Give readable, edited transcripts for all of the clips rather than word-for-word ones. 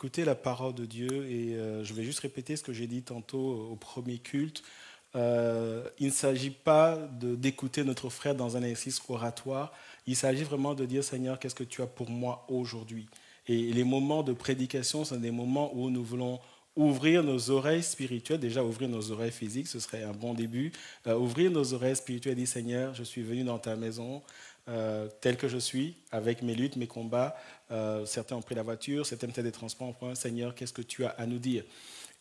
écouté la parole de Dieu et je vais juste répéter ce que j'ai dit tantôt au premier culte. Il ne s'agit pas d'écouter notre frère dans un exercice oratoire. Il s'agit vraiment de dire, Seigneur, qu'est-ce que tu as pour moi aujourd'hui? Et les moments de prédication sont des moments où nous voulons ouvrir nos oreilles spirituelles. Déjà, ouvrir nos oreilles physiques, ce serait un bon début. Ouvrir nos oreilles spirituelles et dire, Seigneur, je suis venu dans ta maison tel que je suis, avec mes luttes, mes combats. Certains ont pris la voiture, certains peut-être des transports en commun. Seigneur, qu'est-ce que tu as à nous dire?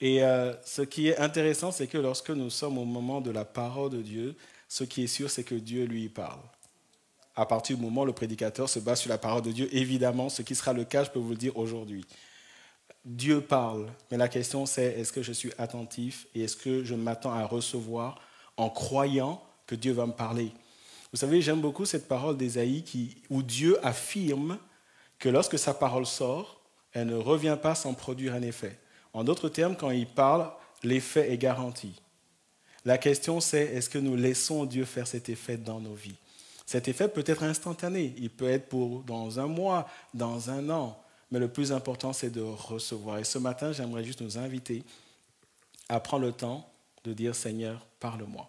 Et ce qui est intéressant, c'est que lorsque nous sommes au moment de la parole de Dieu, ce qui est sûr, c'est que Dieu lui parle. À partir du moment où le prédicateur se base sur la parole de Dieu, évidemment, ce qui sera le cas, je peux vous le dire aujourd'hui. Dieu parle, mais la question c'est, est-ce que je suis attentif et est-ce que je m'attends à recevoir en croyant que Dieu va me parler? Vous savez, j'aime beaucoup cette parole d'Ésaïe où Dieu affirme que lorsque sa parole sort, elle ne revient pas sans produire un effet. En d'autres termes, quand il parle, l'effet est garanti. La question c'est, est-ce que nous laissons Dieu faire cet effet dans nos vies? Cet effet peut être instantané, il peut être pour dans un mois, dans un an, mais le plus important c'est de recevoir. Et ce matin, j'aimerais juste nous inviter à prendre le temps de dire, Seigneur, parle-moi.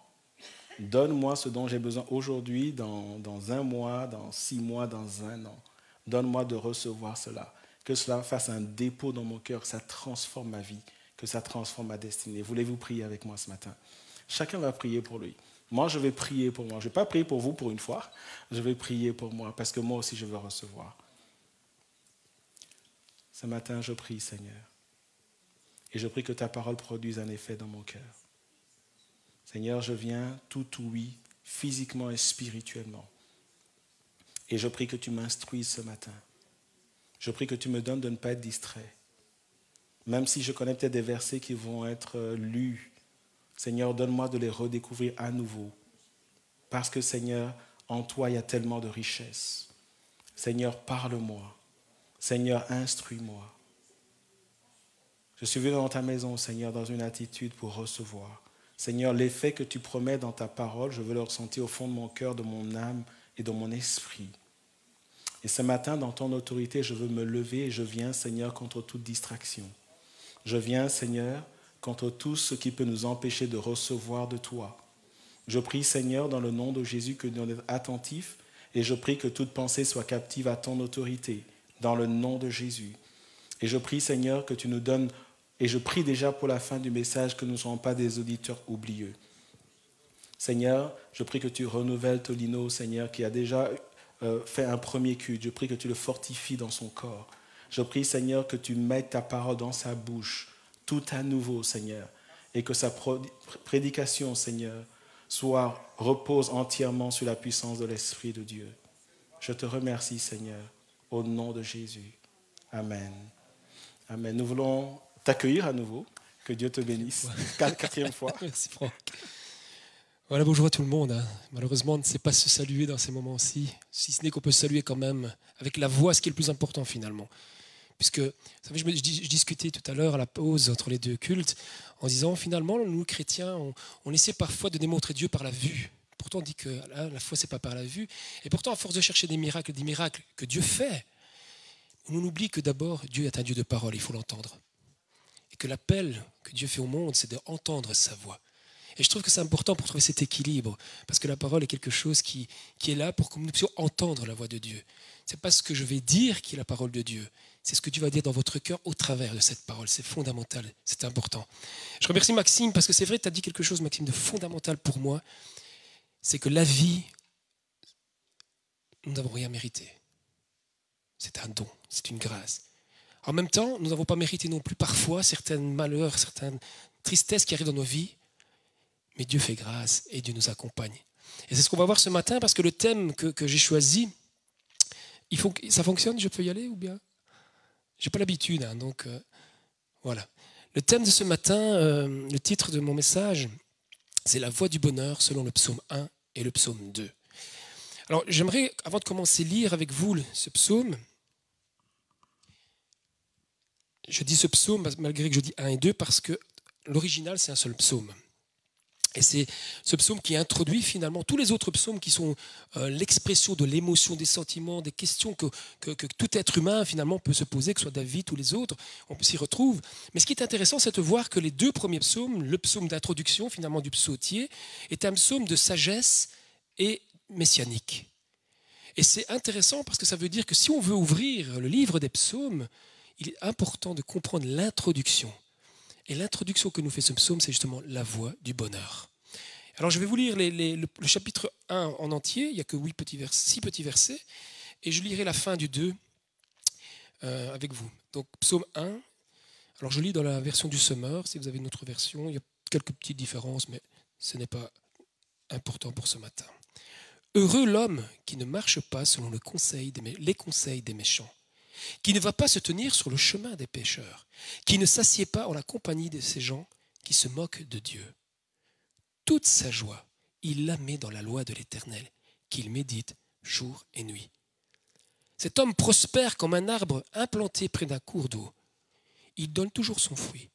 Donne-moi ce dont j'ai besoin aujourd'hui, dans un mois, dans 6 mois, dans un an. Donne-moi de recevoir cela. Que cela fasse un dépôt dans mon cœur, que ça transforme ma vie, que ça transforme ma destinée. Voulez-vous prier avec moi ce matin? Chacun va prier pour lui. Moi, je vais prier pour moi. Je ne vais pas prier pour vous pour une fois. Je vais prier pour moi parce que moi aussi, je veux recevoir. Ce matin, je prie, Seigneur. Et je prie que ta parole produise un effet dans mon cœur. Seigneur, je viens tout ouïe, physiquement et spirituellement. Et je prie que tu m'instruises ce matin. Je prie que tu me donnes de ne pas être distrait. Même si je connais peut-être des versets qui vont être lus, Seigneur, donne-moi de les redécouvrir à nouveau. Parce que, Seigneur, en toi, il y a tellement de richesses. Seigneur, parle-moi. Seigneur, instruis-moi. Je suis venu dans ta maison, Seigneur, dans une attitude pour recevoir. Seigneur, l'effet que tu promets dans ta parole, je veux le ressentir au fond de mon cœur, de mon âme et de mon esprit. Et ce matin, dans ton autorité, je veux me lever et je viens, Seigneur, contre toute distraction. Je viens, Seigneur, contre tout ce qui peut nous empêcher de recevoir de toi. Je prie, Seigneur, dans le nom de Jésus, que nous soyons attentifs et je prie que toute pensée soit captive à ton autorité, dans le nom de Jésus. Et je prie, Seigneur, que tu nous donnes, et je prie déjà pour la fin du message, que nous ne soyons pas des auditeurs oublieux. Seigneur, je prie que tu renouvelles Tolino, Seigneur, qui a déjà fait un premier culte. Je prie que tu le fortifies dans son corps. Je prie, Seigneur, que tu mettes ta parole dans sa bouche, tout à nouveau, Seigneur, et que sa prédication, Seigneur, repose entièrement sur la puissance de l'Esprit de Dieu. Je te remercie, Seigneur, au nom de Jésus. Amen. Amen. Nous voulons t'accueillir à nouveau. Que Dieu te bénisse. Quatrième fois. Merci Franck. Voilà, bonjour à tout le monde. Malheureusement, on ne sait pas se saluer dans ces moments-ci, si ce n'est qu'on peut se saluer quand même avec la voix, ce qui est le plus important finalement. Puisque, vous savez, je discutais tout à l'heure à la pause entre les deux cultes, en disant finalement, nous chrétiens, on essaie parfois de démontrer Dieu par la vue. Pourtant, on dit que la foi, ce n'est pas par la vue. Et pourtant, à force de chercher des miracles que Dieu fait, on oublie que d'abord, Dieu est un Dieu de parole, il faut l'entendre. Et que l'appel que Dieu fait au monde, c'est d'entendre sa voix. Et je trouve que c'est important pour trouver cet équilibre, parce que la parole est quelque chose qui est là pour que nous puissions entendre la voix de Dieu. Ce n'est pas ce que je vais dire qui est la parole de Dieu, c'est ce que Dieu va dire dans votre cœur au travers de cette parole. C'est fondamental, c'est important. Je remercie Maxime, parce que c'est vrai, tu as dit quelque chose, Maxime, de fondamental pour moi, c'est que la vie, nous n'avons rien mérité. C'est un don, c'est une grâce. En même temps, nous n'avons pas mérité non plus parfois certains malheurs, certaines tristesses qui arrivent dans nos vies, mais Dieu fait grâce et Dieu nous accompagne. Et c'est ce qu'on va voir ce matin, parce que le thème que j'ai choisi, ça fonctionne, je peux y aller ou bien? Je n'ai pas l'habitude, donc voilà. Le thème de ce matin, le titre de mon message, c'est la voie du bonheur selon le psaume 1 et le psaume 2. Alors j'aimerais, avant de commencer, lire avec vous ce psaume. Je dis ce psaume malgré que je dis 1 et 2 parce que l'original c'est un seul psaume. Et c'est ce psaume qui introduit finalement tous les autres psaumes qui sont l'expression de l'émotion, des sentiments, des questions que tout être humain finalement peut se poser, que ce soit David ou les autres, on s'y retrouve. Mais ce qui est intéressant, c'est de voir que les deux premiers psaumes, le psaume d'introduction finalement du psautier, est un psaume de sagesse et messianique. Et c'est intéressant parce que ça veut dire que si on veut ouvrir le livre des psaumes, il est important de comprendre l'introduction. Et l'introduction que nous fait ce psaume, c'est justement la voie du bonheur. Alors je vais vous lire le chapitre 1 en entier, il n'y a que 6 petits versets, et je lirai la fin du 2 avec vous. Donc psaume 1, alors je lis dans la version du Semeur, si vous avez une autre version, il y a quelques petites différences, mais ce n'est pas important pour ce matin. Heureux l'homme qui ne marche pas selon les conseils des méchants, qui ne va pas se tenir sur le chemin des pécheurs, qui ne s'assied pas en la compagnie de ces gens qui se moquent de Dieu. Toute sa joie, il la met dans la loi de l'Éternel, qu'il médite jour et nuit. Cet homme prospère comme un arbre implanté près d'un cours d'eau. Il donne toujours son fruit.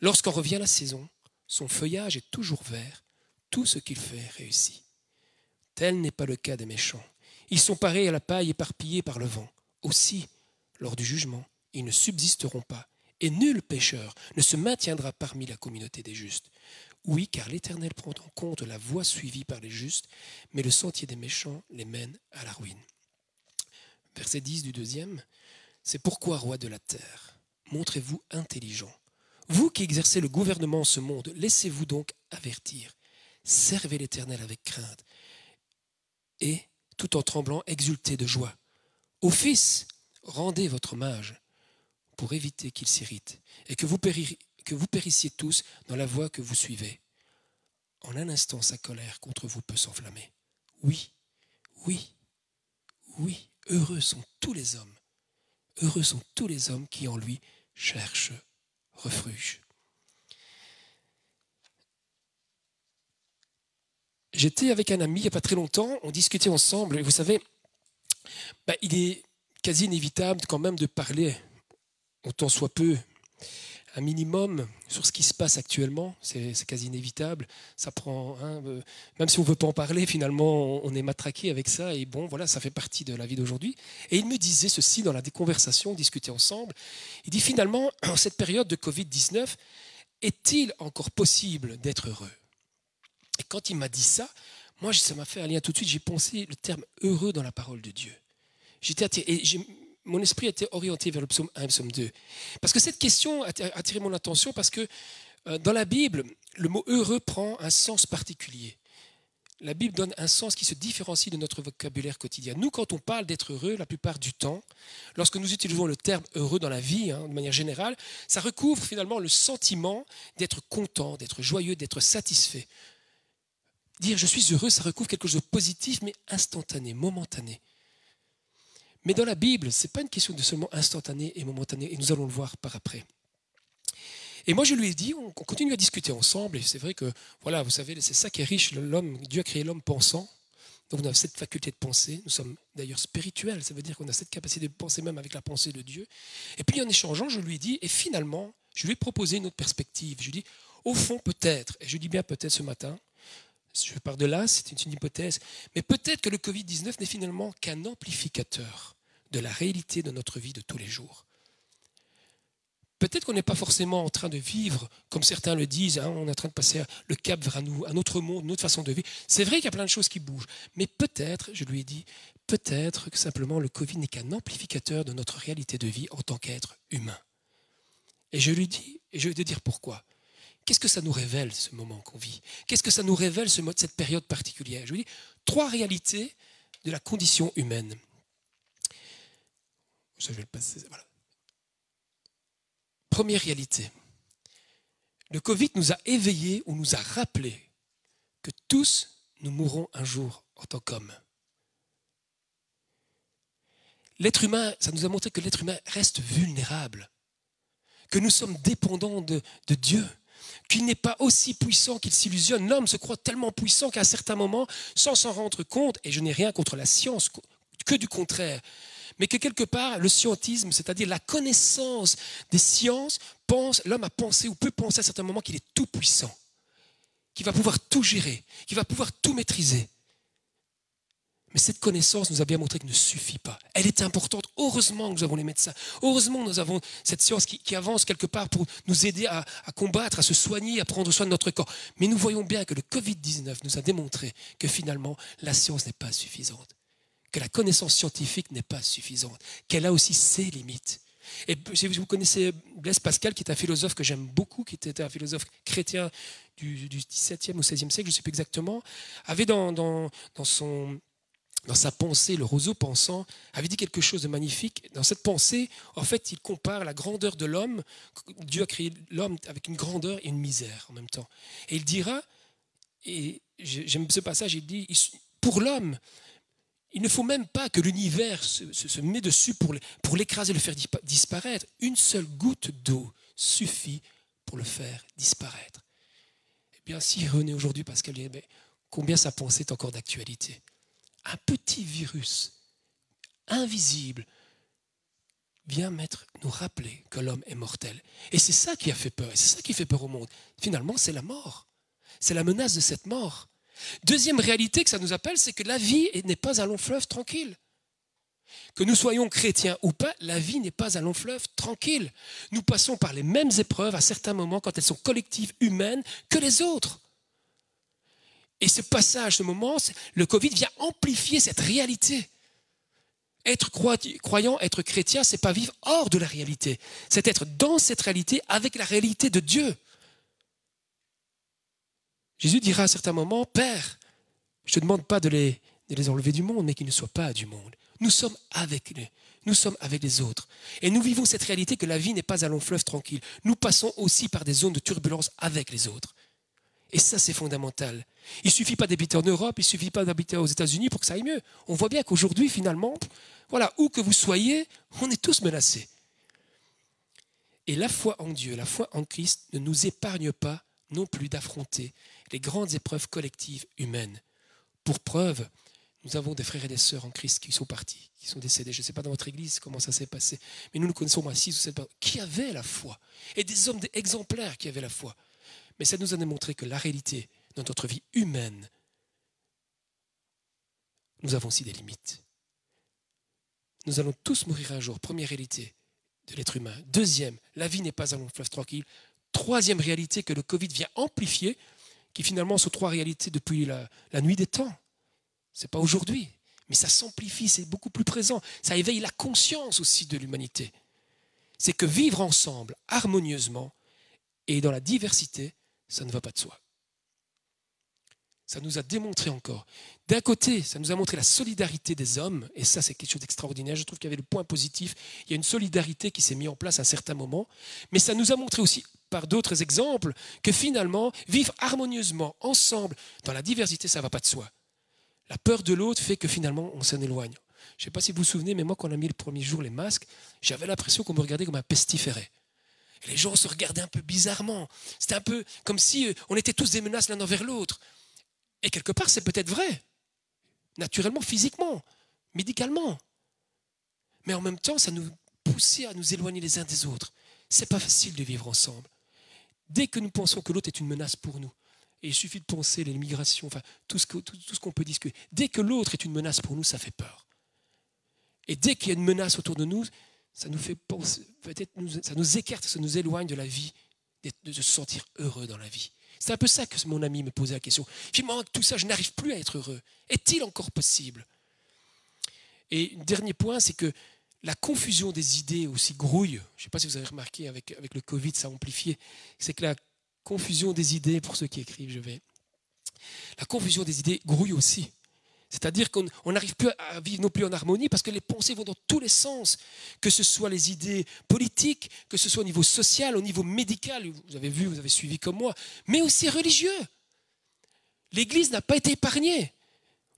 Lorsqu'en revient la saison, son feuillage est toujours vert, tout ce qu'il fait réussit. Tel n'est pas le cas des méchants. Ils sont pareils à la paille éparpillée par le vent. Aussi, lors du jugement, ils ne subsisteront pas, et nul pécheur ne se maintiendra parmi la communauté des justes. Oui, car l'Éternel prend en compte la voie suivie par les justes, mais le sentier des méchants les mène à la ruine. Verset 10 du 2e. C'est pourquoi, roi de la terre, montrez-vous intelligent. Vous qui exercez le gouvernement en ce monde, laissez-vous donc avertir. Servez l'Éternel avec crainte, et, tout en tremblant, exultez de joie. Ô fils, rendez votre hommage pour éviter qu'il s'irrite et que vous périssiez tous dans la voie que vous suivez. En un instant, sa colère contre vous peut s'enflammer. Oui, oui, oui, heureux sont tous les hommes qui en lui cherchent refuge. J'étais avec un ami il n'y a pas très longtemps, on discutait ensemble, et vous savez, il est quasi inévitable quand même de parler, autant soit peu, un minimum sur ce qui se passe actuellement, c'est quasi inévitable. Ça prend, même si on ne veut pas en parler, finalement, on est matraqué avec ça, et bon, voilà, ça fait partie de la vie d'aujourd'hui. Et il me disait ceci dans la conversation, on discutait ensemble, il dit finalement, en cette période de Covid-19, est-il encore possible d'être heureux ? Et quand il m'a dit ça, moi, ça m'a fait un lien tout de suite, j'ai pensé le terme heureux dans la parole de Dieu. J'étais attiré, et mon esprit était orienté vers le psaume 1 et le psaume 2. Parce que cette question a attiré mon attention parce que dans la Bible, le mot heureux prend un sens particulier. La Bible donne un sens qui se différencie de notre vocabulaire quotidien. Nous, quand on parle d'être heureux, la plupart du temps, lorsque nous utilisons le terme heureux dans la vie, de manière générale, ça recouvre finalement le sentiment d'être content, d'être joyeux, d'être satisfait. Dire je suis heureux, ça recouvre quelque chose de positif, mais instantané, momentané. Mais dans la Bible, ce n'est pas une question de seulement instantané et momentané, et nous allons le voir par après. Et moi, je lui ai dit, on continue à discuter ensemble, et c'est vrai que, voilà, vous savez, c'est ça qui est riche, l'homme, Dieu a créé l'homme pensant, donc on a cette faculté de penser, nous sommes d'ailleurs spirituels, ça veut dire qu'on a cette capacité de penser même avec la pensée de Dieu. Et puis en échangeant, je lui ai dit, et finalement, je lui ai proposé une autre perspective. Je lui ai dit, au fond, peut-être, et je dis bien peut-être ce matin, je pars de là, c'est une hypothèse, mais peut-être que le Covid-19 n'est finalement qu'un amplificateur de la réalité de notre vie de tous les jours. Peut-être qu'on n'est pas forcément en train de vivre, comme certains le disent, on est en train de passer le cap vers un autre monde, une autre façon de vivre. C'est vrai qu'il y a plein de choses qui bougent, mais peut-être, je lui ai dit, peut-être que simplement le Covid n'est qu'un amplificateur de notre réalité de vie en tant qu'être humain. Et je lui dis, et je vais te dire pourquoi. Qu'est-ce que ça nous révèle, ce moment qu'on vit ? Qu'est-ce que ça nous révèle, cette période particulière ? Je lui dis, 3 réalités de la condition humaine. Je vais le passer, voilà. Première réalité. Le Covid nous a éveillés ou nous a rappelé que tous nous mourrons un jour en tant qu'hommes. L'être humain, ça nous a montré que l'être humain reste vulnérable, que nous sommes dépendants de Dieu, qu'il n'est pas aussi puissant qu'il s'illusionne. L'homme se croit tellement puissant qu'à un certain moment, sans s'en rendre compte, et je n'ai rien contre la science, que du contraire, mais que quelque part, le scientisme, c'est-à-dire la connaissance des sciences, l'homme a pensé ou peut penser à certains moments qu'il est tout puissant, qui va pouvoir tout gérer, qui va pouvoir tout maîtriser. Mais cette connaissance nous a bien montré qu'elle ne suffit pas. Elle est importante. Heureusement que nous avons les médecins. Heureusement que nous avons cette science qui avance quelque part pour nous aider à combattre, à se soigner, à prendre soin de notre corps. Mais nous voyons bien que le Covid-19 nous a démontré que finalement, la science n'est pas suffisante. Que la connaissance scientifique n'est pas suffisante. Qu'elle a aussi ses limites. Et vous connaissez Blaise Pascal, qui est un philosophe que j'aime beaucoup, qui était un philosophe chrétien du XVIIe ou XVIe siècle, je ne sais plus exactement, avait dans sa pensée, le roseau pensant, avait dit quelque chose de magnifique. Dans cette pensée, en fait, il compare la grandeur de l'homme. Dieu a créé l'homme avec une grandeur et une misère en même temps. Et il dira, et j'aime ce passage, il dit, pour l'homme, il ne faut même pas que l'univers se mette dessus pour l'écraser, le faire disparaître. Une seule goutte d'eau suffit pour le faire disparaître. Eh bien, si René aujourd'hui, Pascal, combien sa pensée est encore d'actualité? Un petit virus invisible vient nous rappeler que l'homme est mortel. Et c'est ça qui a fait peur, et c'est ça qui fait peur au monde. Finalement, c'est la mort. C'est la menace de cette mort. Deuxième réalité que ça nous appelle, c'est que la vie n'est pas un long fleuve tranquille. Que nous soyons chrétiens ou pas, la vie n'est pas un long fleuve tranquille. Nous passons par les mêmes épreuves à certains moments quand elles sont collectives, humaines, que les autres. Et ce passage, ce moment, le Covid vient amplifier cette réalité. Être croyant, être chrétien, c'est pas vivre hors de la réalité. C'est être dans cette réalité avec la réalité de Dieu. Jésus dira à un certain moment, Père, je ne te demande pas de les enlever du monde, mais qu'ils ne soient pas du monde. Nous sommes avec eux, nous sommes avec les autres. Et nous vivons cette réalité que la vie n'est pas un long fleuve tranquille. Nous passons aussi par des zones de turbulence avec les autres. Et ça, c'est fondamental. Il ne suffit pas d'habiter en Europe, il ne suffit pas d'habiter aux États-Unis pour que ça aille mieux. On voit bien qu'aujourd'hui, finalement, voilà, où que vous soyez, on est tous menacés. Et la foi en Dieu, la foi en Christ ne nous épargne pas non plus d'affronter les grandes épreuves collectives humaines. Pour preuve, nous avons des frères et des sœurs en Christ qui sont partis, qui sont décédés. Je ne sais pas dans votre église comment ça s'est passé, mais nous connaissons au moins 6 ou 7 personnes qui avaient la foi, et des hommes exemplaires qui avaient la foi. Mais ça nous a démontré que la réalité dans notre vie humaine, nous avons aussi des limites. Nous allons tous mourir un jour, première réalité de l'être humain. Deuxième, la vie n'est pas un long fleuve tranquille. Troisième réalité que le Covid vient amplifier, qui finalement sont 3 réalités depuis la nuit des temps. Ce n'est pas aujourd'hui, mais ça s'amplifie, c'est beaucoup plus présent. Ça éveille la conscience aussi de l'humanité. C'est que vivre ensemble, harmonieusement et dans la diversité, ça ne va pas de soi. Ça nous a démontré encore. D'un côté, ça nous a montré la solidarité des hommes, et ça c'est quelque chose d'extraordinaire. Je trouve qu'il y avait le point positif. Il y a une solidarité qui s'est mise en place à un certain moment, mais ça nous a montré aussi, par d'autres exemples, que finalement, vivre harmonieusement, ensemble, dans la diversité, ça ne va pas de soi. La peur de l'autre fait que finalement, on s'en éloigne. Je ne sais pas si vous vous souvenez, mais moi, quand on a mis le premier jour les masques, j'avais l'impression qu'on me regardait comme un pestiféré. Et les gens se regardaient un peu bizarrement. C'était un peu comme si on était tous des menaces l'un envers l'autre. Et quelque part, c'est peut-être vrai, naturellement, physiquement, médicalement. Mais en même temps, ça nous poussait à nous éloigner les uns des autres. Ce n'est pas facile de vivre ensemble. Dès que nous pensons que l'autre est une menace pour nous, et il suffit de penser les migrations, enfin, tout ce qu'on peut discuter, dès que l'autre est une menace pour nous, ça fait peur. Et dès qu'il y a une menace autour de nous, ça nous fait penser, peut-être ça nous écarte, ça nous éloigne de la vie, de se sentir heureux dans la vie. C'est un peu ça que mon ami me posait la question. Finalement, avec tout ça, je n'arrive plus à être heureux. Est-il encore possible? Et un dernier point, c'est que la confusion des idées aussi grouille. Je ne sais pas si vous avez remarqué avec le Covid, ça a amplifié. C'est que la confusion des idées, pour ceux qui écrivent, la confusion des idées grouille aussi. C'est-à-dire qu'on n'arrive plus à vivre non plus en harmonie parce que les pensées vont dans tous les sens, que ce soit les idées politiques, que ce soit au niveau social, au niveau médical, vous avez vu, vous avez suivi comme moi, mais aussi religieux. L'Église n'a pas été épargnée.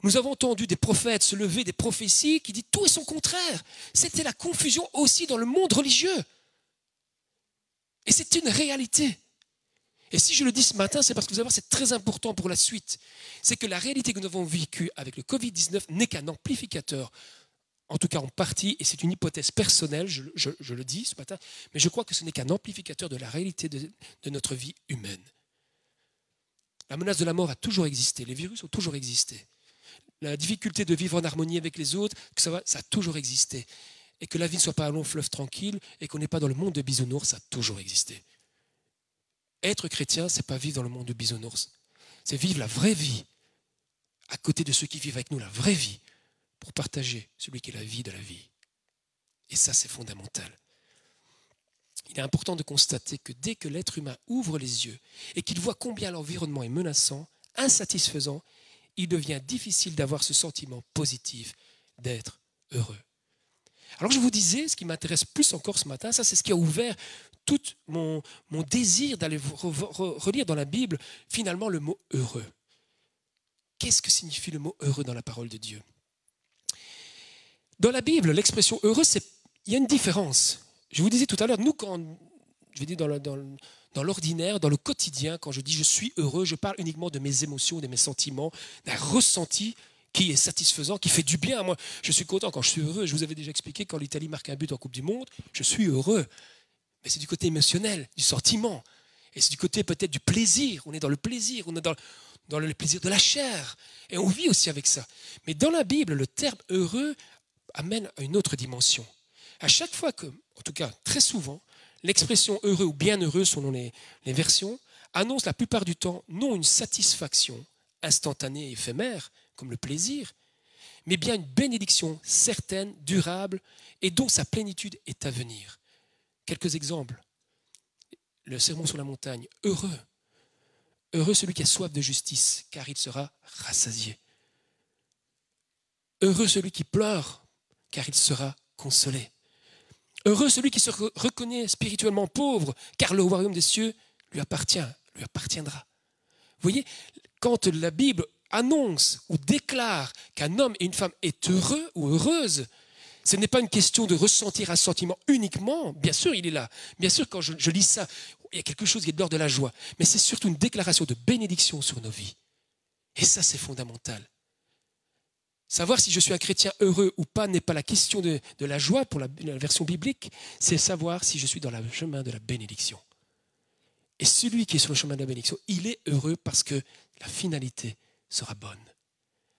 Nous avons entendu des prophètes se lever, des prophéties qui disent tout et son contraire. C'était la confusion aussi dans le monde religieux. Et c'est une réalité. Et si je le dis ce matin, c'est parce que vous allez voir, c'est très important pour la suite. C'est que la réalité que nous avons vécue avec le Covid-19 n'est qu'un amplificateur, en tout cas en partie, et c'est une hypothèse personnelle, je le dis ce matin, mais je crois que ce n'est qu'un amplificateur de la réalité de notre vie humaine. La menace de la mort a toujours existé, les virus ont toujours existé. La difficulté de vivre en harmonie avec les autres, ça a toujours existé. Et que la vie ne soit pas un long fleuve tranquille et qu'on n'est pas dans le monde de bisounours, ça a toujours existé. Être chrétien, ce n'est pas vivre dans le monde de bisounours. C'est vivre la vraie vie, à côté de ceux qui vivent avec nous, la vraie vie, pour partager celui qui est la vie de la vie. Et ça, c'est fondamental. Il est important de constater que dès que l'être humain ouvre les yeux et qu'il voit combien l'environnement est menaçant, insatisfaisant, il devient difficile d'avoir ce sentiment positif d'être heureux. Alors je vous disais, ce qui m'intéresse plus encore ce matin, ça c'est ce qui a ouvert tout mon désir d'aller relire dans la Bible finalement le mot heureux. Qu'est-ce que signifie le mot heureux dans la parole de Dieu? Dans la Bible, l'expression heureux, il y a une différence. Je vous disais tout à l'heure, nous quand, je vais dire dans l'ordinaire, dans le quotidien, quand je dis je suis heureux, je parle uniquement de mes émotions, de mes sentiments, d'un ressenti qui est satisfaisant, qui fait du bien. Moi, je suis content quand je suis heureux. Je vous avais déjà expliqué, quand l'Italie marque un but en Coupe du Monde, je suis heureux. Mais c'est du côté émotionnel, du sentiment. Et c'est du côté peut-être du plaisir. On est dans le plaisir, on est dans le plaisir de la chair. Et on vit aussi avec ça. Mais dans la Bible, le terme heureux amène à une autre dimension. À chaque fois que, en tout cas très souvent, l'expression heureux ou bienheureux, selon les versions, annonce la plupart du temps non une satisfaction instantanée et éphémère, comme le plaisir, mais bien une bénédiction certaine, durable, et dont sa plénitude est à venir. Quelques exemples. Le sermon sur la montagne, heureux. Heureux celui qui a soif de justice, car il sera rassasié. Heureux celui qui pleure, car il sera consolé. Heureux celui qui se reconnaît spirituellement pauvre, car le royaume des cieux lui appartiendra. Vous voyez, quand la Bible annonce ou déclare qu'un homme et une femme est heureux ou heureuse, ce n'est pas une question de ressentir un sentiment uniquement. Bien sûr, il est là. Bien sûr, quand je lis ça, il y a quelque chose qui est de l'ordre de la joie. Mais c'est surtout une déclaration de bénédiction sur nos vies. Et ça, c'est fondamental. Savoir si je suis un chrétien heureux ou pas n'est pas la question de la joie pour la version biblique, c'est savoir si je suis dans le chemin de la bénédiction. Et celui qui est sur le chemin de la bénédiction, il est heureux parce que la finalité sera bonne.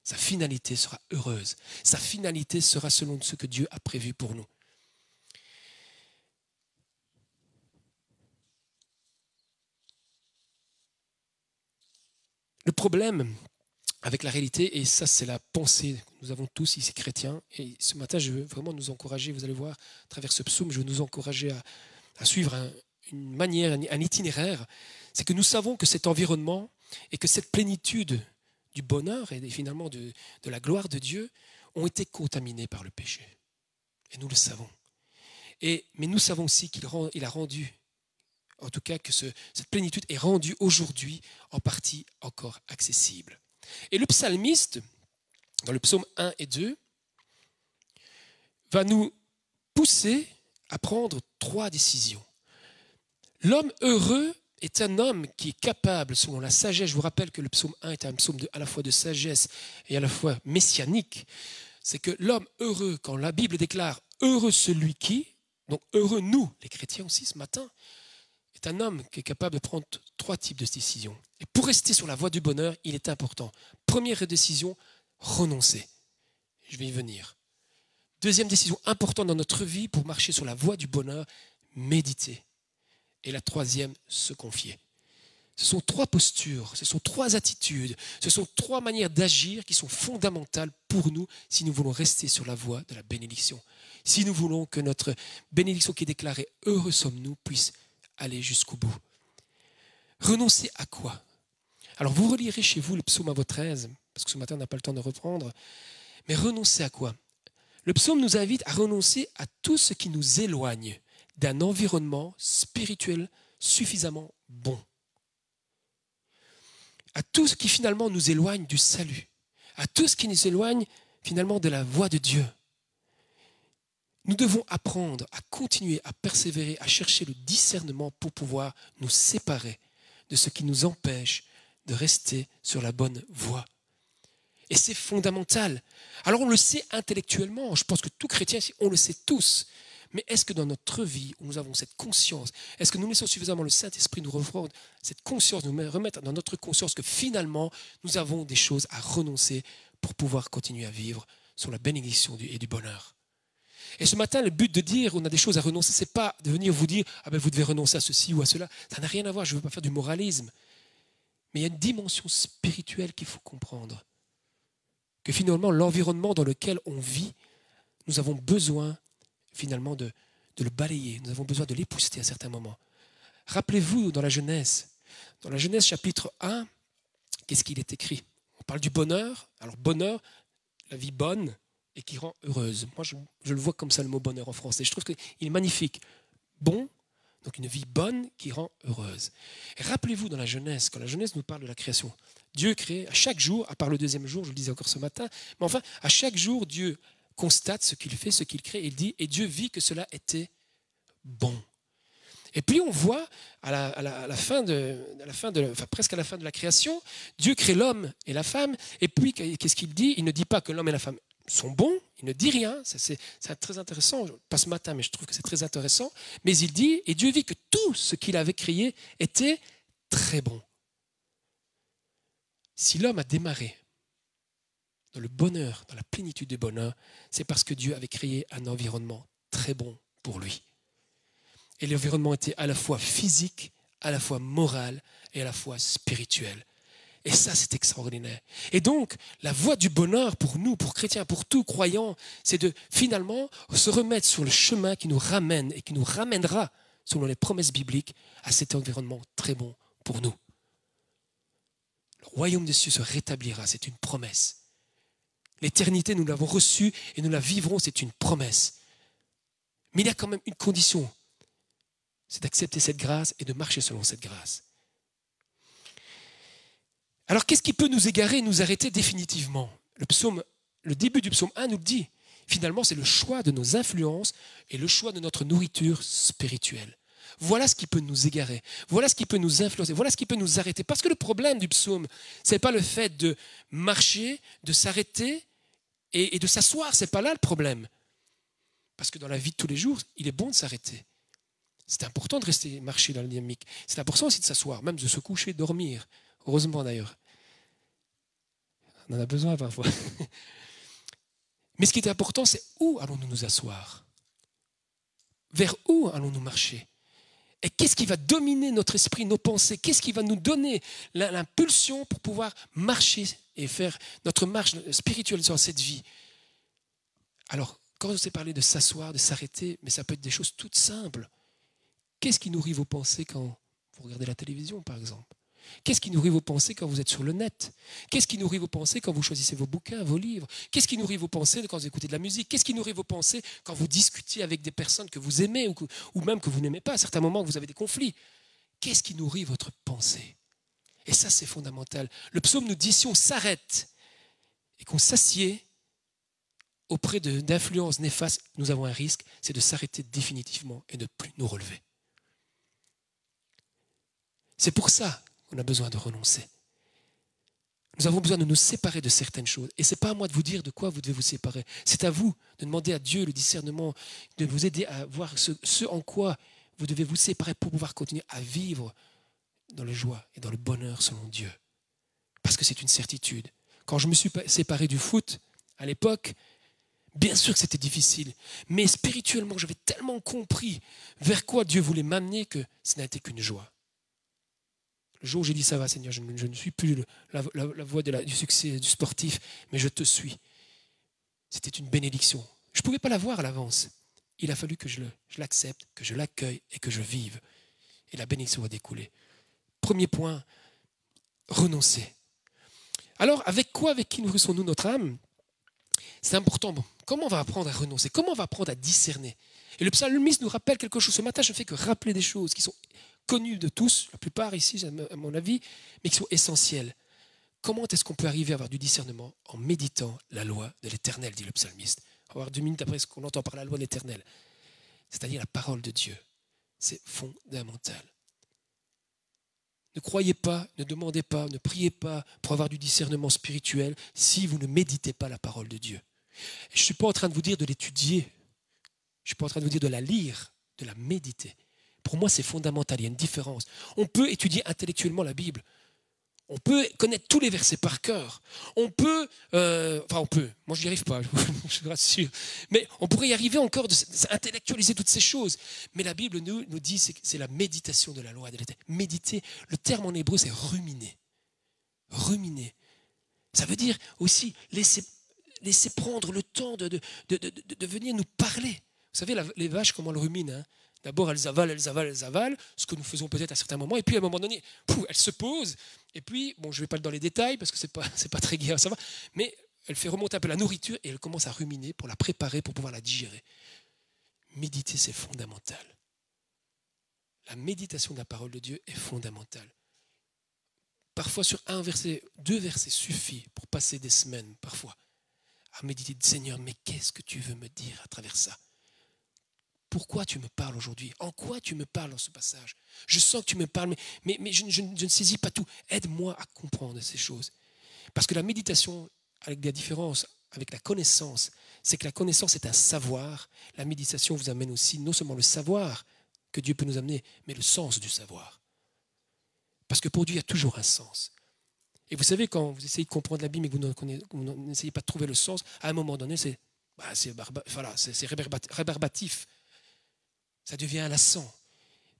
Sa finalité sera heureuse. Sa finalité sera selon ce que Dieu a prévu pour nous. Le problème avec la réalité, et ça c'est la pensée que nous avons tous ici chrétiens, et ce matin je veux vraiment nous encourager, vous allez voir, à travers ce psaume, je veux nous encourager à suivre une manière, un itinéraire, c'est que nous savons que cet environnement et que cette plénitude du bonheur et finalement de la gloire de Dieu ont été contaminés par le péché. Et nous le savons. Mais nous savons aussi qu'il a rendu, en tout cas que cette plénitude est rendue aujourd'hui en partie encore accessible. Et le psalmiste, dans le psaume 1 et 2, va nous pousser à prendre 3 décisions. L'homme heureux est un homme qui est capable, selon la sagesse, je vous rappelle que le psaume 1 est un psaume à la fois de sagesse et à la fois messianique, c'est que l'homme heureux, quand la Bible déclare « heureux celui qui », donc heureux nous, les chrétiens aussi ce matin, est un homme qui est capable de prendre 3 types de décisions. Et pour rester sur la voie du bonheur, il est important. Première décision, renoncer. Je vais y venir. Deuxième décision importante dans notre vie pour marcher sur la voie du bonheur, méditer. Et la troisième, se confier. Ce sont 3 postures, ce sont 3 attitudes, ce sont 3 manières d'agir qui sont fondamentales pour nous si nous voulons rester sur la voie de la bénédiction. Si nous voulons que notre bénédiction qui est déclarée « heureux sommes-nous » puisse aller jusqu'au bout. Renoncer à quoi? Alors vous relirez chez vous le psaume à votre aise, parce que ce matin on n'a pas le temps de reprendre, mais renoncer à quoi? Le psaume nous invite à renoncer à tout ce qui nous éloigne d'un environnement spirituel suffisamment bon. À tout ce qui finalement nous éloigne du salut, à tout ce qui nous éloigne finalement de la voie de Dieu. Nous devons apprendre à continuer, à persévérer, à chercher le discernement pour pouvoir nous séparer de ce qui nous empêche de rester sur la bonne voie. Et c'est fondamental. Alors on le sait intellectuellement, je pense que tout chrétien, on le sait tous, Mais est-ce que dans notre vie, où nous avons cette conscience, est-ce que nous laissons suffisamment le Saint-Esprit nous reprendre cette conscience, nous remettre dans notre conscience que finalement, nous avons des choses à renoncer pour pouvoir continuer à vivre sur la bénédiction et du bonheur. Et ce matin, le but de dire on a des choses à renoncer, ce n'est pas de venir vous dire ah ben vous devez renoncer à ceci ou à cela. Ça n'a rien à voir, je ne veux pas faire du moralisme. Mais il y a une dimension spirituelle qu'il faut comprendre. Que finalement, l'environnement dans lequel on vit, nous avons besoin finalement de le balayer. Nous avons besoin de l'épousseter à certains moments. Rappelez-vous dans la Genèse chapitre 1, qu'est-ce qu'il est écrit? On parle du bonheur. Alors bonheur, la vie bonne et qui rend heureuse. Moi, je le vois comme ça, le mot bonheur en français. Je trouve qu'il est magnifique. Bon, donc une vie bonne qui rend heureuse. Et rappelez-vous dans la Genèse, quand la Genèse nous parle de la création, Dieu crée à chaque jour, à part le deuxième jour, je le disais encore ce matin, mais enfin, à chaque jour, Dieu constate ce qu'il fait, ce qu'il crée, et il dit, et Dieu vit que cela était bon. Et puis on voit presque à la fin de la création, Dieu crée l'homme et la femme, et puis qu'est-ce qu'il dit? Il ne dit pas que l'homme et la femme sont bons, il ne dit rien, c'est très intéressant, pas ce matin, mais je trouve que c'est très intéressant, mais il dit, et Dieu vit que tout ce qu'il avait créé était très bon. Si l'homme a démarré dans le bonheur, dans la plénitude du bonheur, c'est parce que Dieu avait créé un environnement très bon pour lui. Et l'environnement était à la fois physique, à la fois moral et à la fois spirituel. Et ça, c'est extraordinaire. Et donc, la voie du bonheur pour nous, pour chrétiens, pour tout croyant, c'est de finalement se remettre sur le chemin qui nous ramène et qui nous ramènera, selon les promesses bibliques, à cet environnement très bon pour nous. Le royaume des cieux se rétablira, c'est une promesse. L'éternité, nous l'avons reçue et nous la vivrons, c'est une promesse. Mais il y a quand même une condition, c'est d'accepter cette grâce et de marcher selon cette grâce. Alors, qu'est-ce qui peut nous égarer, nous arrêter définitivement? Le début du psaume 1 nous le dit. Finalement, c'est le choix de nos influences et le choix de notre nourriture spirituelle. Voilà ce qui peut nous égarer. Voilà ce qui peut nous influencer. Voilà ce qui peut nous arrêter. Parce que le problème du psaume, ce n'est pas le fait de marcher, de s'arrêter et de s'asseoir. Ce n'est pas là le problème. Parce que dans la vie de tous les jours, il est bon de s'arrêter. C'est important de rester marcher dans la dynamique. C'est important aussi de s'asseoir, même de se coucher, dormir. Heureusement d'ailleurs. On en a besoin parfois. Mais ce qui est important, c'est où allons-nous nous asseoir? Vers où allons-nous marcher? Et qu'est-ce qui va dominer notre esprit, nos pensées? Qu'est-ce qui va nous donner l'impulsion pour pouvoir marcher et faire notre marche spirituelle sur cette vie? Alors, quand on s'est parlé de s'asseoir, de s'arrêter, mais ça peut être des choses toutes simples. Qu'est-ce qui nourrit vos pensées quand vous regardez la télévision, par exemple? Qu'est-ce qui nourrit vos pensées quand vous êtes sur le net? Qu'est-ce qui nourrit vos pensées quand vous choisissez vos bouquins, vos livres? Qu'est-ce qui nourrit vos pensées quand vous écoutez de la musique? Qu'est-ce qui nourrit vos pensées quand vous discutez avec des personnes que vous aimez ou même que vous n'aimez pas? À certains moments, vous avez des conflits. Qu'est-ce qui nourrit votre pensée? Et ça, c'est fondamental. Le psaume nous dit, si on s'arrête et qu'on s'assied auprès d'influences néfastes, nous avons un risque, c'est de s'arrêter définitivement et de ne plus nous relever. C'est pour ça qu'on a besoin de renoncer. Nous avons besoin de nous séparer de certaines choses. Et ce n'est pas à moi de vous dire de quoi vous devez vous séparer. C'est à vous de demander à Dieu le discernement, de vous aider à voir ce en quoi vous devez vous séparer pour pouvoir continuer à vivre dans la joie et dans le bonheur selon Dieu. Parce que c'est une certitude. Quand je me suis séparé du foot à l'époque, bien sûr que c'était difficile. Mais spirituellement, j'avais tellement compris vers quoi Dieu voulait m'amener que ce n'a été qu'une joie. Le jour où j'ai dit ça va Seigneur, je ne suis plus la voie du succès du sportif, mais je te suis. C'était une bénédiction. Je ne pouvais pas la voir à l'avance. Il a fallu que je l'accepte, que je l'accueille et que je vive. Et la bénédiction va découler. Premier point, renoncer. Alors, avec qui nourrissons-nous notre âme? C'est important. Bon, comment on va apprendre à renoncer? Comment on va apprendre à discerner? Et le psalmiste nous rappelle quelque chose. Ce matin, je ne fais que rappeler des choses qui sont connues de tous, la plupart ici, à mon avis, mais qui sont essentielles. Comment est-ce qu'on peut arriver à avoir du discernement en méditant la loi de l'Éternel, dit le psalmiste. On va voir 2 minutes après ce qu'on entend par la loi de l'Éternel, c'est-à-dire la parole de Dieu. C'est fondamental. Ne croyez pas, ne demandez pas, ne priez pas pour avoir du discernement spirituel si vous ne méditez pas la parole de Dieu. Je ne suis pas en train de vous dire de l'étudier. Je ne suis pas en train de vous dire de la lire, de la méditer. Pour moi, c'est fondamental, il y a une différence. On peut étudier intellectuellement la Bible. On peut connaître tous les versets par cœur. On peut, moi je n'y arrive pas, je vous rassure. Mais on pourrait y arriver encore, d'intellectualiser toutes ces choses. Mais la Bible nous dit que c'est la méditation de la loi de l'Éternel. Méditer, le terme en hébreu c'est ruminer. Ruminer. Ça veut dire aussi laisser prendre le temps de venir nous parler. Vous savez, les vaches, comment elles ruminent, hein? D'abord, elles avalent, ce que nous faisons peut-être à certains moments. Et puis, à un moment donné, elles se posent. Et puis, bon, je ne vais pas dans les détails parce que ce n'est pas très gai à savoir. Mais elle fait remonter un peu la nourriture et elle commence à ruminer pour la préparer, pour pouvoir la digérer. Méditer, c'est fondamental. La méditation de la parole de Dieu est fondamentale. Parfois, sur un verset, 2 versets suffit pour passer des semaines, parfois, à méditer. Seigneur, mais qu'est-ce que tu veux me dire à travers ça ? Pourquoi tu me parles aujourd'hui? En quoi tu me parles dans ce passage? Je sens que tu me parles, mais je ne saisis pas tout. Aide-moi à comprendre ces choses. Parce que la méditation, avec la différence avec la connaissance, c'est que la connaissance est un savoir. La méditation vous amène aussi non seulement le savoir que Dieu peut nous amener, mais le sens du savoir. Parce que pour Dieu, il y a toujours un sens. Et vous savez, quand vous essayez de comprendre la Bible et que vous n'essayez pas de trouver le sens, à un moment donné, c'est rébarbatif. Ça devient lassant.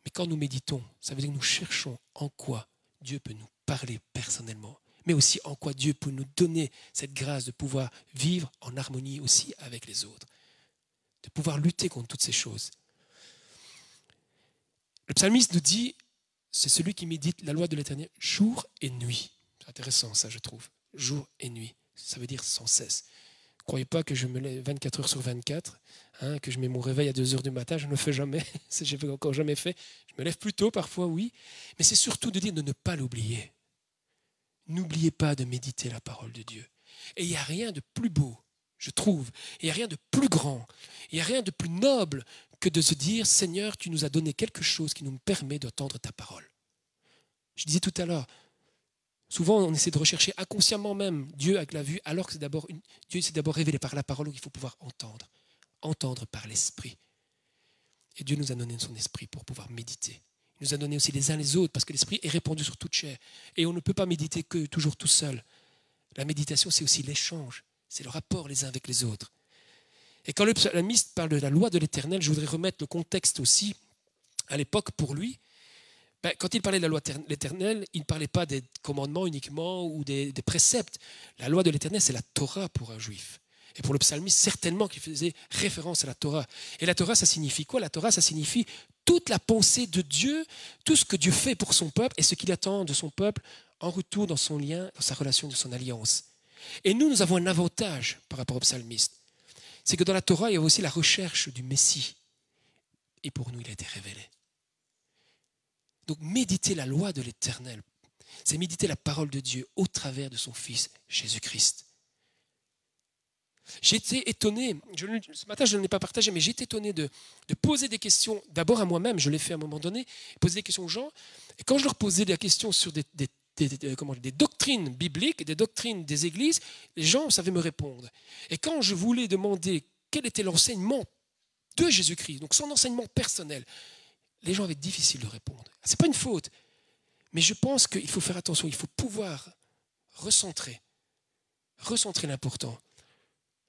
Mais quand nous méditons, ça veut dire que nous cherchons en quoi Dieu peut nous parler personnellement, mais aussi en quoi Dieu peut nous donner cette grâce de pouvoir vivre en harmonie aussi avec les autres, de pouvoir lutter contre toutes ces choses. Le psalmiste nous dit, c'est celui qui médite la loi de l'Éternel jour et nuit. C'est intéressant ça, je trouve. Jour et nuit, ça veut dire sans cesse. Ne croyez pas que je me lève 24 heures sur 24, que je mets mon réveil à 2 heures du matin, je ne le fais jamais, je n'ai encore jamais fait. Je me lève plus tôt parfois, oui, mais c'est surtout de dire de ne pas l'oublier. N'oubliez pas de méditer la parole de Dieu. Et il n'y a rien de plus beau, je trouve, il n'y a rien de plus grand, il n'y a rien de plus noble que de se dire, Seigneur, tu nous as donné quelque chose qui nous permet d'entendre ta parole. Je disais tout à l'heure, souvent, on essaie de rechercher inconsciemment même Dieu avec la vue, alors que Dieu s'est d'abord révélé par la parole qu'il faut pouvoir entendre par l'esprit. Et Dieu nous a donné son esprit pour pouvoir méditer. Il nous a donné aussi les uns les autres, parce que l'esprit est répandu sur toute chair. Et on ne peut pas méditer que toujours tout seul. La méditation, c'est aussi l'échange, c'est le rapport les uns avec les autres. Et quand le psalmiste parle de la loi de l'Éternel, je voudrais remettre le contexte aussi à l'époque pour lui. Quand il parlait de la loi de l'Éternel, il ne parlait pas des commandements uniquement ou des préceptes. La loi de l'Éternel, c'est la Torah pour un juif. Et pour le psalmiste, certainement qu'il faisait référence à la Torah. Et la Torah, ça signifie quoi? La Torah, ça signifie toute la pensée de Dieu, tout ce que Dieu fait pour son peuple et ce qu'il attend de son peuple en retour dans son lien, dans sa relation, de son alliance. Et nous avons un avantage par rapport au psalmiste. C'est que dans la Torah, il y a aussi la recherche du Messie. Et pour nous, il a été révélé. Donc méditer la loi de l'Éternel, c'est méditer la parole de Dieu au travers de son Fils Jésus-Christ. J'ai été étonné, ce matin je ne l'ai pas partagé, mais j'ai été étonné de poser des questions, d'abord à moi-même, je l'ai fait à un moment donné, poser des questions aux gens, et quand je leur posais des questions sur des doctrines bibliques, des doctrines des églises, les gens savaient me répondre. Et quand je voulais demander quel était l'enseignement de Jésus-Christ, donc son enseignement personnel, les gens avaient difficile de répondre. Ce n'est pas une faute, mais je pense qu'il faut faire attention, il faut pouvoir recentrer l'important.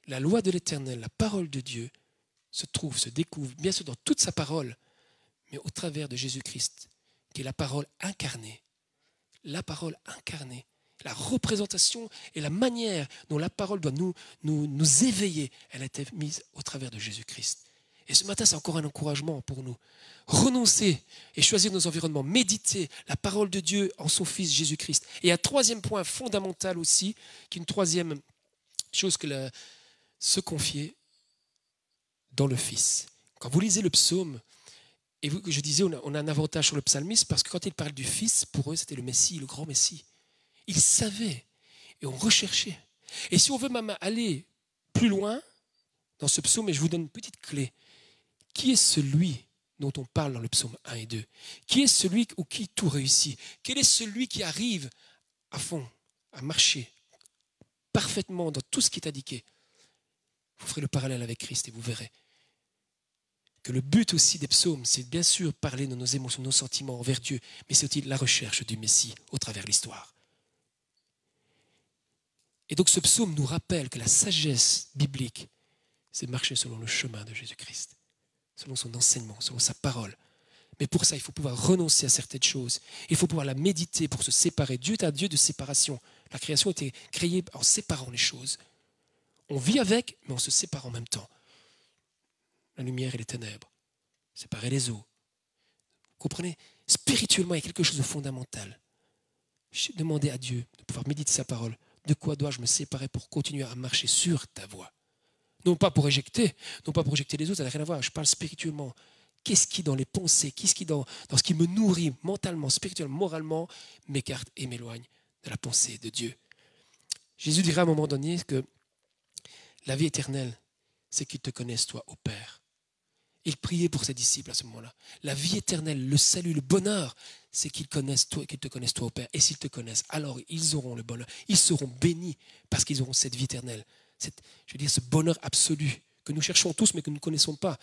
La loi de l'Éternel, la parole de Dieu, se découvre, bien sûr dans toute sa parole, mais au travers de Jésus-Christ, qui est la parole incarnée. La parole incarnée, la représentation et la manière dont la parole doit nous éveiller, elle a été mise au travers de Jésus-Christ. Et ce matin, c'est encore un encouragement pour nous. Renoncer et choisir nos environnements, méditer la parole de Dieu en son Fils Jésus-Christ. Et un troisième point fondamental aussi, qui est une troisième chose que se confier dans le Fils. Quand vous lisez le psaume, et je disais, on a un avantage sur le psalmiste parce que quand il parle du Fils, pour eux, c'était le Messie, le grand Messie. Ils savaient et on recherchait. Et si on veut même aller plus loin dans ce psaume, et je vous donne une petite clé, qui est celui dont on parle dans le psaume 1 et 2? Qui est celui ou qui tout réussit? Quel est celui qui arrive à fond, à marcher parfaitement dans tout ce qui est indiqué? Vous ferez le parallèle avec Christ et vous verrez. que le but aussi des psaumes, c'est bien sûr parler de nos émotions, de nos sentiments envers Dieu, mais c'est aussi la recherche du Messie au travers de l'histoire. Et donc ce psaume nous rappelle que la sagesse biblique, c'est marcher selon le chemin de Jésus-Christ, selon son enseignement, selon sa parole. Mais pour ça, il faut pouvoir renoncer à certaines choses. Il faut pouvoir la méditer pour se séparer. Dieu est un Dieu de séparation. La création a été créée en séparant les choses. On vit avec, mais on se sépare en même temps. La lumière et les ténèbres. Séparer les eaux. Vous comprenez? Spirituellement, il y a quelque chose de fondamental. Demandez à Dieu de pouvoir méditer sa parole. De quoi dois-je me séparer pour continuer à marcher sur ta voie? Non pas pour éjecter les autres, ça n'a rien à voir. Je parle spirituellement. Qu'est-ce qui, dans les pensées, qu'est-ce qui, dans ce qui me nourrit mentalement, spirituellement, moralement, m'écarte et m'éloigne de la pensée de Dieu? Jésus dira à un moment donné que la vie éternelle, c'est qu'ils te connaissent, toi, au Père. Il priait pour ses disciples à ce moment-là. La vie éternelle, le salut, le bonheur, c'est qu'ils te connaissent, toi, au Père. Et s'ils te connaissent, alors ils auront le bonheur. Ils seront bénis parce qu'ils auront cette vie éternelle. Ce bonheur absolu que nous cherchons tous, mais que nous ne connaissons pas.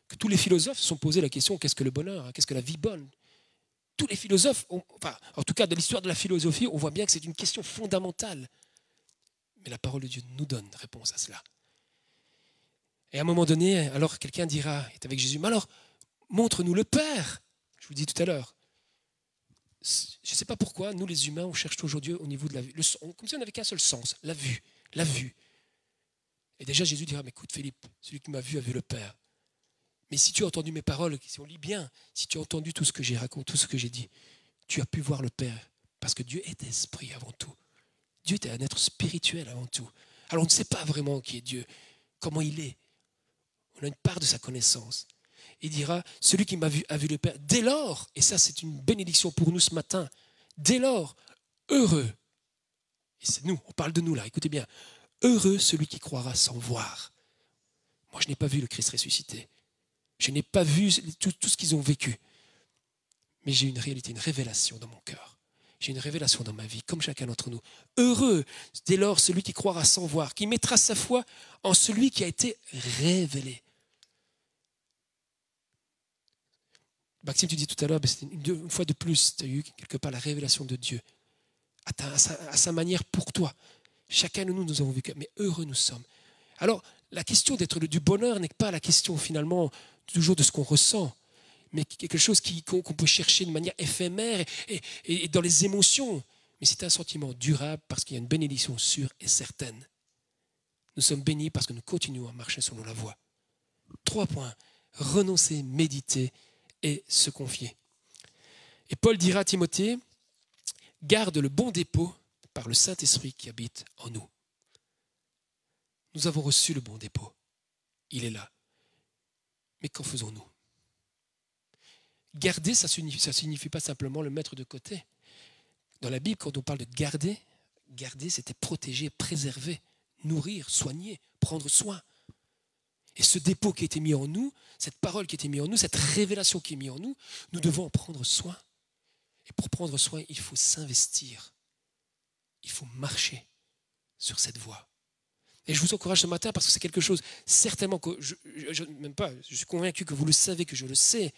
Que tous les philosophes se sont posé la question, qu'est-ce que le bonheur? Qu'est-ce que la vie bonne? Tous les philosophes, en tout cas de l'histoire de la philosophie, on voit bien que c'est une question fondamentale. Mais la parole de Dieu nous donne réponse à cela. Et à un moment donné, alors quelqu'un dira, est avec Jésus, mais alors, montre-nous le Père. Je vous dis tout à l'heure. Je ne sais pas pourquoi, nous les humains, on cherche aujourd'hui au niveau de la vue, comme si on n'avait qu'un seul sens, la vue, la vue. Et déjà Jésus dira, mais écoute Philippe, celui qui m'a vu a vu le Père. Mais si tu as entendu mes paroles, si on lit bien, si tu as entendu tout ce que j'ai raconté, tout ce que j'ai dit, tu as pu voir le Père. Parce que Dieu est esprit avant tout. Dieu est un être spirituel avant tout. Alors on ne sait pas vraiment qui est Dieu, comment il est. On a une part de sa connaissance. Il dira, celui qui m'a vu a vu le Père. Dès lors, et ça c'est une bénédiction pour nous ce matin, dès lors, heureux, et c'est nous, on parle de nous là, écoutez bien, heureux celui qui croira sans voir. Moi je n'ai pas vu le Christ ressuscité. Je n'ai pas vu tout ce qu'ils ont vécu. Mais j'ai une réalité, une révélation dans mon cœur. J'ai une révélation dans ma vie, comme chacun d'entre nous. Heureux, dès lors, celui qui croira sans voir, qui mettra sa foi en celui qui a été révélé. Maxime, tu dis tout à l'heure, une fois de plus, tu as eu quelque part la révélation de Dieu. À sa manière pour toi. Chacun de nous, nous avons vécu, mais heureux nous sommes. Alors, la question d'être du bonheur n'est pas la question finalement toujours de ce qu'on ressent, mais quelque chose qu'on peut chercher de manière éphémère et dans les émotions. Mais c'est un sentiment durable parce qu'il y a une bénédiction sûre et certaine. Nous sommes bénis parce que nous continuons à marcher selon la voie. 3 points. Renoncer, méditer et se confier. Et Paul dira à Timothée, garde le bon dépôt par le Saint-Esprit qui habite en nous. Nous avons reçu le bon dépôt. Il est là. Mais qu'en faisons-nous? Garder, ça signifie pas simplement le mettre de côté. Dans la Bible, quand on parle de garder, c'était protéger, préserver, nourrir, soigner, prendre soin. Et ce dépôt qui a été mis en nous, cette parole qui a été mise en nous, cette révélation qui est mise en nous, nous devons en prendre soin. Et pour prendre soin, il faut s'investir. Il faut marcher sur cette voie. Et je vous encourage ce matin parce que c'est quelque chose, certainement que je suis convaincu que vous le savez, que je le sais,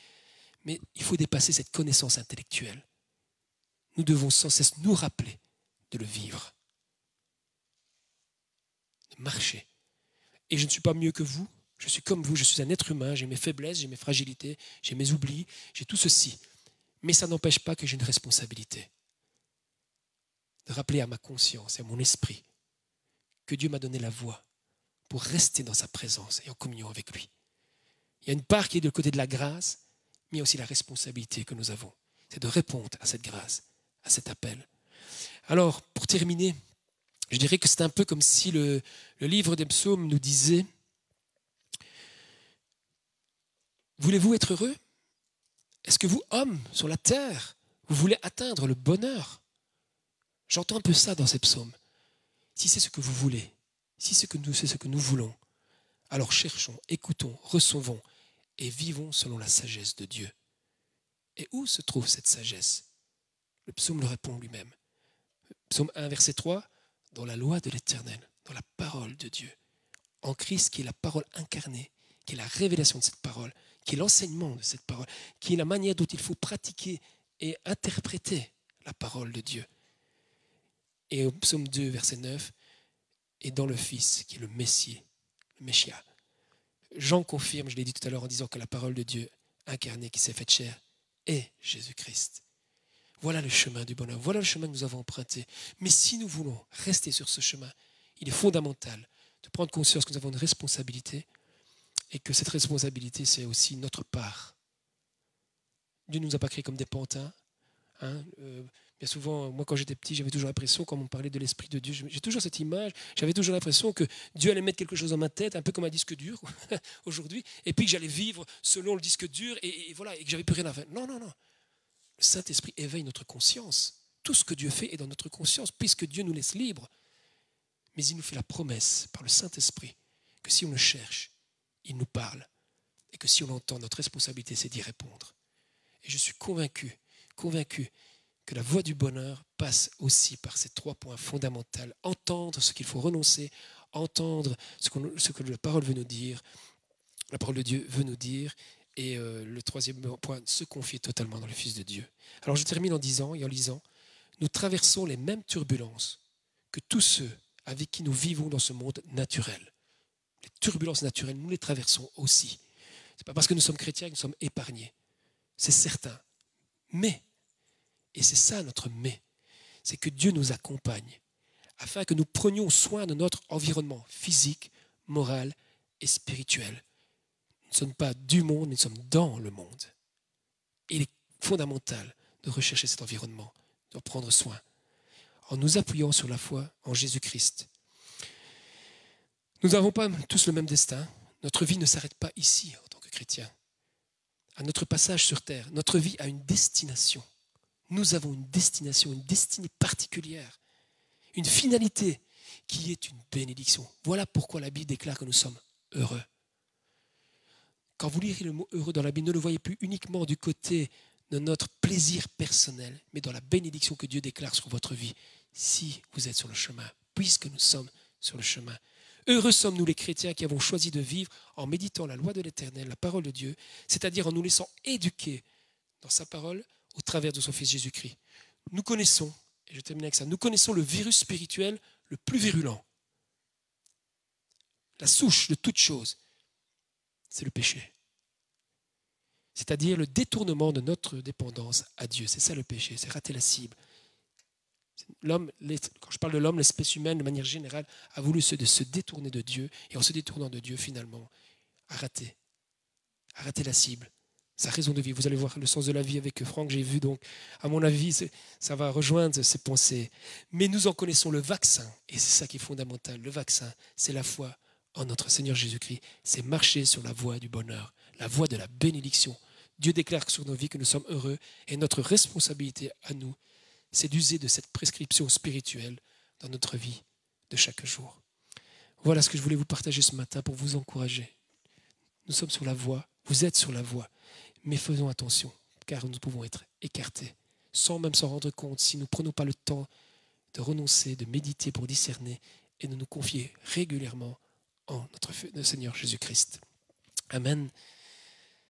mais il faut dépasser cette connaissance intellectuelle. Nous devons sans cesse nous rappeler de le vivre, de marcher. Et je ne suis pas mieux que vous, je suis comme vous, je suis un être humain, j'ai mes faiblesses, j'ai mes fragilités, j'ai mes oublis, j'ai tout ceci. Mais ça n'empêche pas que j'ai une responsabilité de rappeler à ma conscience et à mon esprit que Dieu m'a donné la voie pour rester dans sa présence et en communion avec lui. Il y a une part qui est de côté de la grâce, mais il y a aussi la responsabilité que nous avons. C'est de répondre à cette grâce, à cet appel. Alors, pour terminer, je dirais que c'est un peu comme si le livre des psaumes nous disait « Voulez-vous être heureux? Est-ce que vous, hommes, sur la terre, vous voulez atteindre le bonheur ?» J'entends un peu ça dans ces psaumes. Si c'est ce que vous voulez, si c'est ce que nous voulons, alors cherchons, écoutons, recevons et vivons selon la sagesse de Dieu. Et où se trouve cette sagesse? Le psaume le répond lui-même. Psaume 1, verset 3, dans la loi de l'Éternel, dans la parole de Dieu, en Christ qui est la parole incarnée, qui est la révélation de cette parole, qui est l'enseignement de cette parole, qui est la manière dont il faut pratiquer et interpréter la parole de Dieu. Et au psaume 2, verset 9, et dans le Fils, qui est le Messie, le Messia. Jean confirme, je l'ai dit tout à l'heure en disant que la parole de Dieu incarnée qui s'est faite chair est Jésus-Christ. Voilà le chemin du bonheur, voilà le chemin que nous avons emprunté. Mais si nous voulons rester sur ce chemin, il est fondamental de prendre conscience que nous avons une responsabilité et que cette responsabilité, c'est aussi notre part. Dieu ne nous a pas créés comme des pantins. Bien souvent, moi quand j'étais petit, j'avais toujours l'impression, quand on parlait de l'Esprit de Dieu, j'ai toujours cette image, j'avais toujours l'impression que Dieu allait mettre quelque chose dans ma tête, un peu comme un disque dur aujourd'hui, et puis que j'allais vivre selon le disque dur, et voilà, et que j'avais plus rien à faire. Non, non, non. Le Saint-Esprit éveille notre conscience. Tout ce que Dieu fait est dans notre conscience, puisque Dieu nous laisse libres. Mais il nous fait la promesse par le Saint-Esprit que si on le cherche, il nous parle, et que si on l'entend, notre responsabilité, c'est d'y répondre. Et je suis convaincu que la voie du bonheur passe aussi par ces 3 points fondamentaux. Entendre ce qu'il faut renoncer, entendre ce que la parole veut nous dire, la parole de Dieu veut nous dire, et le 3e point, se confier totalement dans le Fils de Dieu. Alors je termine en disant et en lisant, nous traversons les mêmes turbulences que tous ceux avec qui nous vivons dans ce monde naturel. Les turbulences naturelles, nous les traversons aussi. Ce n'est pas parce que nous sommes chrétiens que nous sommes épargnés. C'est certain. Mais, et c'est ça notre mais, c'est que Dieu nous accompagne afin que nous prenions soin de notre environnement physique, moral et spirituel. Nous ne sommes pas du monde, mais nous sommes dans le monde. Et il est fondamental de rechercher cet environnement, de prendre soin, en nous appuyant sur la foi en Jésus-Christ. Nous n'avons pas tous le même destin. Notre vie ne s'arrête pas ici en tant que chrétiens. À notre passage sur terre, notre vie a une destination. Nous avons une destination, une destinée particulière, une finalité qui est une bénédiction. Voilà pourquoi la Bible déclare que nous sommes heureux. Quand vous lirez le mot heureux dans la Bible, ne le voyez plus uniquement du côté de notre plaisir personnel, mais dans la bénédiction que Dieu déclare sur votre vie, si vous êtes sur le chemin, puisque nous sommes sur le chemin. Heureux sommes-nous les chrétiens qui avons choisi de vivre en méditant la loi de l'Éternel, la parole de Dieu, c'est-à-dire en nous laissant éduquer dans sa parole au travers de son Fils Jésus-Christ. Nous connaissons, et je termine avec ça, nous connaissons le virus spirituel le plus virulent. La souche de toute chose, c'est le péché. C'est-à-dire le détournement de notre dépendance à Dieu. C'est ça le péché, c'est rater la cible. L'homme, quand je parle de l'homme, l'espèce humaine, de manière générale, a voulu se détourner de Dieu, et en se détournant de Dieu, finalement, a raté la cible, sa raison de vivre. Vous allez voir le sens de la vie avec Franck, j'ai vu, donc, à mon avis, ça va rejoindre ces pensées. Mais nous en connaissons le vaccin, et c'est ça qui est fondamental. Le vaccin, c'est la foi en notre Seigneur Jésus-Christ, c'est marcher sur la voie du bonheur, la voie de la bénédiction. Dieu déclare sur nos vies que nous sommes heureux, et notre responsabilité à nous, c'est d'user de cette prescription spirituelle dans notre vie de chaque jour. Voilà ce que je voulais vous partager ce matin pour vous encourager. Nous sommes sur la voie, vous êtes sur la voie, mais faisons attention, car nous pouvons être écartés, sans même s'en rendre compte, si nous ne prenons pas le temps de renoncer, de méditer pour discerner et de nous confier régulièrement en notre Seigneur Jésus-Christ. Amen.